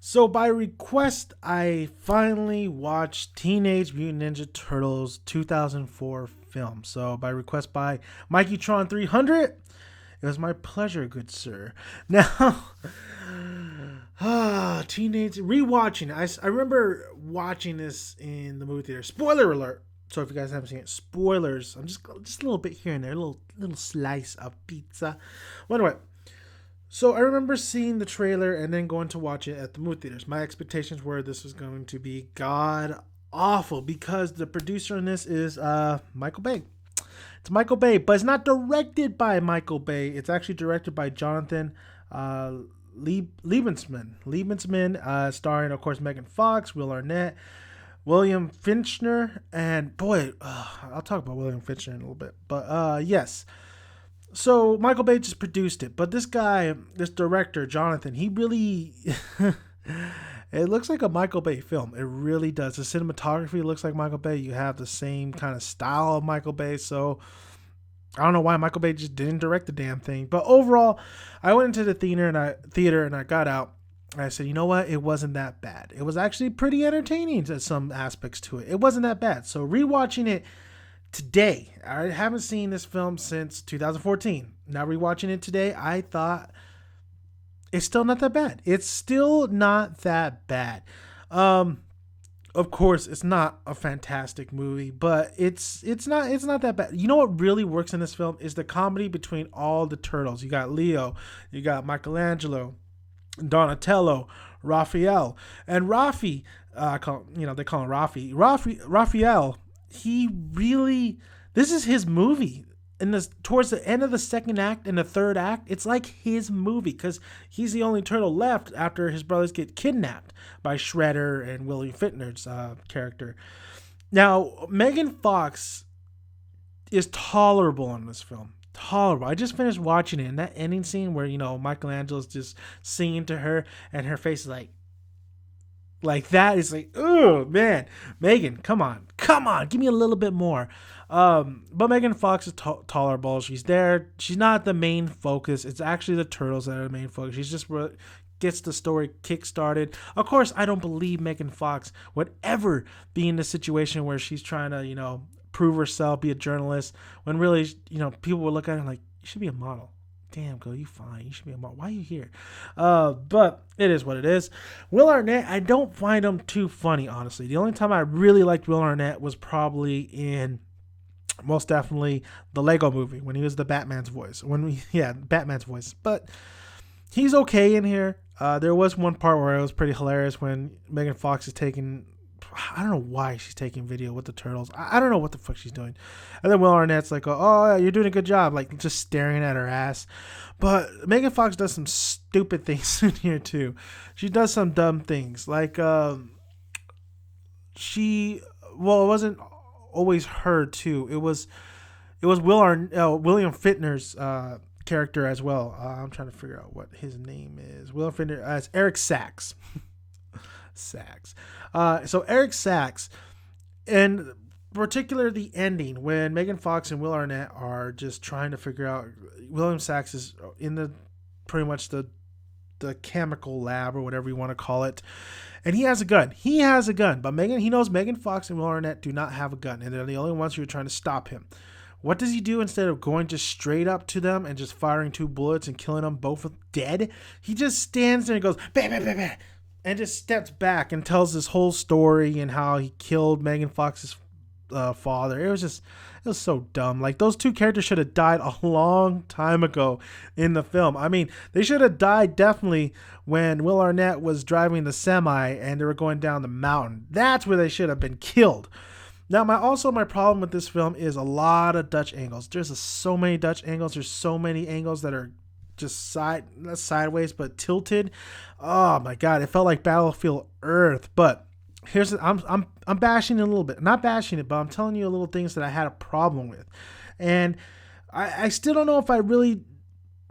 So by request, I finally watched Teenage Mutant Ninja Turtles 2004 film. So by request by Mikeytron300, it was my pleasure, good sir. Now, teenage rewatching. I remember watching this in the movie theater. Spoiler alert. So if you guys haven't seen it, spoilers. I'm just a little bit here and there, a little slice of pizza. Well, anyway, so I remember seeing the trailer and then going to watch it at the movie theaters. My expectations were this was going to be god awful because the producer in this is Michael Bay. It's Michael Bay, but it's not directed by Michael Bay. It's actually directed by Jonathan Liebensman, starring, of course, Megan Fox, Will Arnett, William Finchner, and boy, I'll talk about William Finchner in a little bit. But yes. So Michael Bay just produced it, but this guy, this director, Jonathan, he really, it looks like a Michael Bay film. It really does. The cinematography looks like Michael Bay. You have the same kind of style of Michael Bay. So I don't know why Michael Bay just didn't direct the damn thing. But overall, I went into the theater and I got out. And I said, you know what? It wasn't that bad. It was actually pretty entertaining to some aspects to it. It wasn't that bad. So rewatching it today, I haven't seen this film since 2014. Now rewatching it today, I thought it's still not that bad. It's still not that bad. Of course, it's not a fantastic movie, but it's not that bad. You know what really works in this film is the comedy between all the turtles. You got Leo, you got Michelangelo, Donatello, Raphael, and Rafi. They call him Rafi. Raphael. He really, this is his movie. And towards the end of the second act and the third act, it's like his movie because he's the only turtle left after his brothers get kidnapped by Shredder and William Fichtner's character. Now, Megan Fox is tolerable in this film. Tolerable. I just finished watching it, and that ending scene where, Michelangelo's just singing to her and her face is like that is like, oh man, Megan, come on, give me a little bit more. But Megan Fox is tolerable. She's there. She's not the main focus. It's actually the turtles that are the main focus. She's just gets the story kick-started. Of course, I don't believe Megan Fox would ever be in the situation where she's trying to, prove herself, be a journalist, when really, people would look at her like, you should be a model. Damn, girl, you fine. You should be a model. Why are you here? But it is what it is. Will Arnett, I don't find him too funny, honestly. The only time I really liked Will Arnett was probably in, most definitely, the Lego movie, when he was the Batman's voice. Batman's voice. But he's okay in here. There was one part where it was pretty hilarious when Megan Fox is taking, I don't know why she's taking video with the turtles. I don't know what the fuck she's doing. And then Will Arnett's like, oh, you're doing a good job. Like, just staring at her ass. But Megan Fox does some stupid things in here, too. She does some dumb things. Like, it wasn't always her, too. It was William Fichtner's character as well. I'm trying to figure out what his name is. William Fichtner as Eric Sachs. Sachs. So Eric Sachs, and particular the ending when Megan Fox and Will Arnett are just trying to figure out. William Sachs is in the pretty much the chemical lab or whatever you want to call it, and he has a gun. But he knows Megan Fox and Will Arnett do not have a gun, and they're the only ones who are trying to stop him. What does he do instead of going just straight up to them and just firing 2 bullets and killing them both dead? He just stands there and goes, bam, bam, bam, bam, and just steps back and tells this whole story and how he killed Megan Fox's father. It was so dumb. Like, those 2 characters should have died a long time ago in the film. I mean, they should have died definitely when Will Arnett was driving the semi and they were going down the mountain. That's where they should have been killed. Now, my problem with this film is a lot of Dutch angles. There's so many Dutch angles. There's so many angles that are just not sideways, but tilted. Oh my God, it felt like Battlefield Earth. But I'm bashing it a little bit. Not bashing it, but I'm telling you a little things that I had a problem with. And I still don't know if I really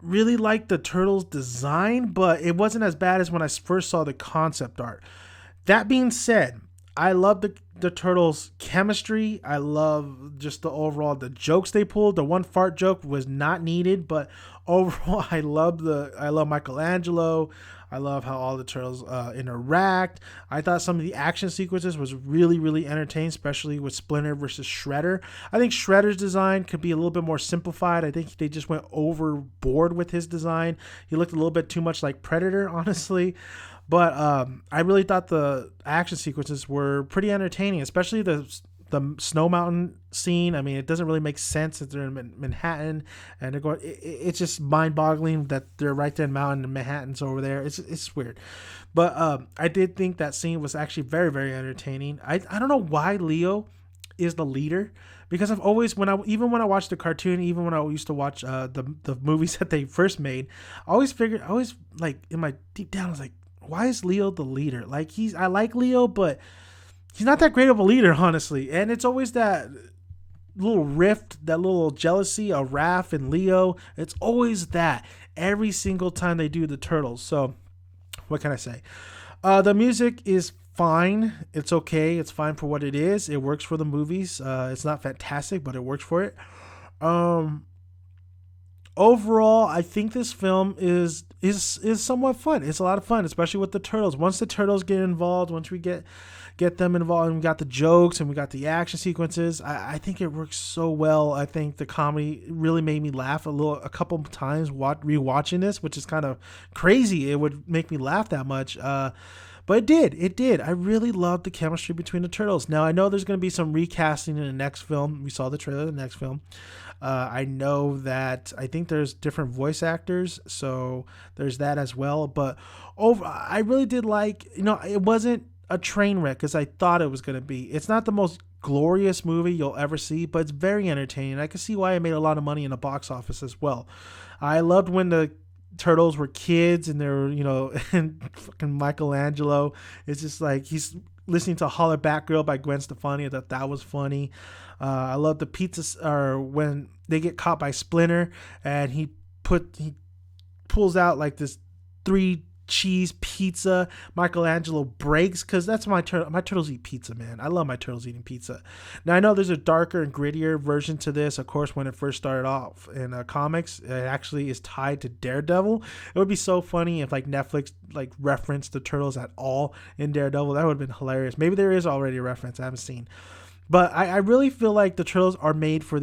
liked the Turtles design, but it wasn't as bad as when I first saw the concept art. That being said, I love the Turtles' chemistry. I love just the overall, the jokes they pulled. The one fart joke was not needed, but overall, I love Michelangelo. I love how all the turtles interact. I thought some of the action sequences was really, really entertaining, especially with Splinter versus Shredder. I think Shredder's design could be a little bit more simplified. I think they just went overboard with his design. He looked a little bit too much like Predator, honestly. But I really thought the action sequences were pretty entertaining, especially the Snow Mountain scene. I mean, it doesn't really make sense that they're in Manhattan and they're going. It's just mind-boggling that they're right there in Mountain and Manhattan's over there. It's weird, but I did think that scene was actually very, very entertaining. I don't know why Leo is the leader, because I've always, when I watched the cartoon, even when I used to watch the movies that they first made, I always like in my deep down I was like, why is Leo the leader? Like I like Leo, but he's not that great of a leader, honestly. And it's always that little rift, that little jealousy of Raph and Leo. It's always that every single time they do the Turtles. So what can I say? The music is fine. It's okay. It's fine for what it is. It works for the movies. It's not fantastic, but it works for it. Overall, I think this film is somewhat fun. It's a lot of fun, especially with the Turtles. Once the Turtles get involved, once we get them involved, and we got the jokes and we got the action sequences, I think it works so well. I think the comedy really made me laugh a couple times rewatching this, which is kind of crazy. It would make me laugh that much. But it did. I really loved the chemistry between the Turtles. Now, I know there's going to be some recasting in the next film. We saw the trailer of the next film. I know that I think there's different voice actors, so there's that as well. But I really did like, it wasn't a train wreck as I thought it was going to be. It's not the most glorious movie you'll ever see, but it's very entertaining. I can see why it made a lot of money in the box office as well. I loved when the Turtles were kids and they were, and fucking Michelangelo is just like, he's listening to Holler Back Girl by Gwen Stefani. I thought that was funny. I love the pizza, or when they get caught by Splinter and he pulls out like this 3-cheese pizza. Michelangelo breaks, because that's my turtles eat pizza, man. I love my turtles eating pizza. Now I know there's a darker and grittier version to this. Of course, when it first started off in comics, it actually is tied to Daredevil. It would be so funny if like Netflix like referenced the Turtles at all in Daredevil. That would have been hilarious. Maybe there is already a reference I haven't seen. But I really feel like the Turtles are made for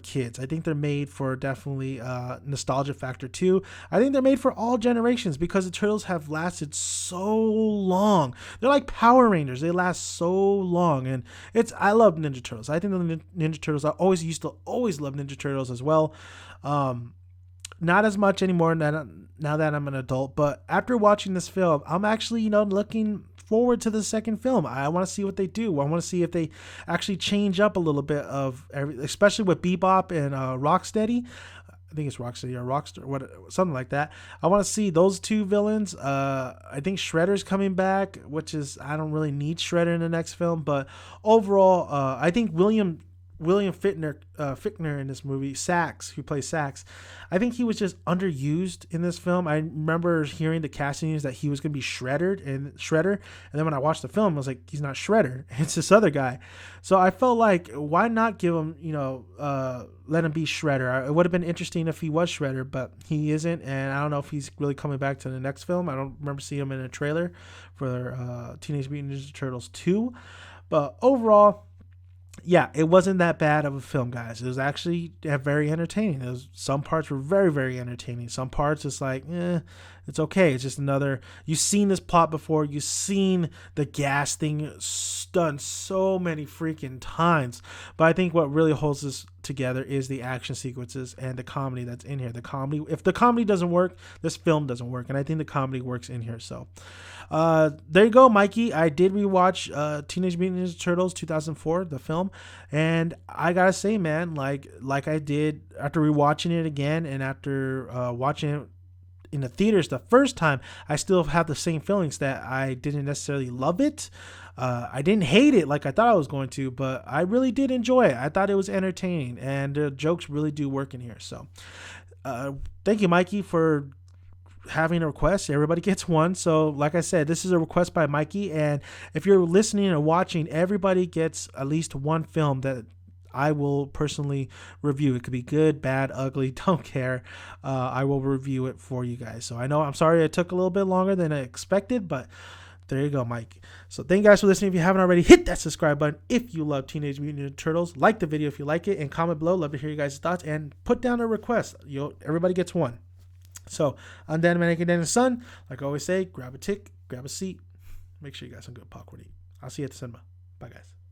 kids. I think they're made for definitely nostalgia factor too. I think they're made for all generations, because the Turtles have lasted so long. They're like Power Rangers. They last so long. And I love Ninja Turtles. I think the Ninja Turtles, I always love Ninja Turtles as well. Not as much anymore now that I'm an adult. But after watching this film, I'm actually, looking forward to the second film. I want to see what they do. I want to see if they actually change up a little bit of especially with Bebop and Rocksteady. I think it's Rocksteady or Rockstar, something like that. I want to see those two villains. I think Shredder's coming back, which is, I don't really need Shredder in the next film, but overall, I think William Fichtner in this movie, Sax, who plays Sax, I think he was just underused in this film. I remember hearing the casting news that he was going to be Shredder, and then when I watched the film, I was like, he's not Shredder, it's this other guy. So I felt like, why not give him, let him be Shredder? It would have been interesting if he was Shredder, but he isn't, and I don't know if he's really coming back to the next film. I don't remember seeing him in a trailer for Teenage Mutant Ninja Turtles 2, but overall, yeah, it wasn't that bad of a film, guys. It was actually very entertaining. Some parts were very, very entertaining. Some parts, it's like, it's okay. It's just another. You've seen this plot before. You've seen the gas thing done so many freaking times. But I think what really holds this together is the action sequences and the comedy that's in here. The comedy. If the comedy doesn't work, this film doesn't work. And I think the comedy works in here. So there you go, Mikey. I did rewatch Teenage Mutant Ninja Turtles 2004, the film, and I gotta say, man, like I did after rewatching it again and after watching it in the theaters the first time, I still have the same feelings that I didn't necessarily love it. I didn't hate it like I thought I was going to, but I really did enjoy it. I thought it was entertaining, and the jokes really do work in here. So thank you, Mikey, for having a request. Everybody gets one. So like I said, this is a request by Mikey, and if you're listening and watching, everybody gets at least one film that I will personally review. It could be good, bad, ugly, don't care. I will review it for you guys. So I know, I'm sorry it took a little bit longer than I expected, but there you go, Mike. So thank you guys for listening. If you haven't already, hit that subscribe button if you love Teenage Mutant Ninja Turtles. Like the video if you like it, and comment below. Love to hear you guys' thoughts, and put down a request. Everybody gets one. So I'm Dan Mannequin Dan's son. Like I always say, grab a tick, grab a seat. Make sure you got some good popcorn to eat. I'll see you at the cinema. Bye, guys.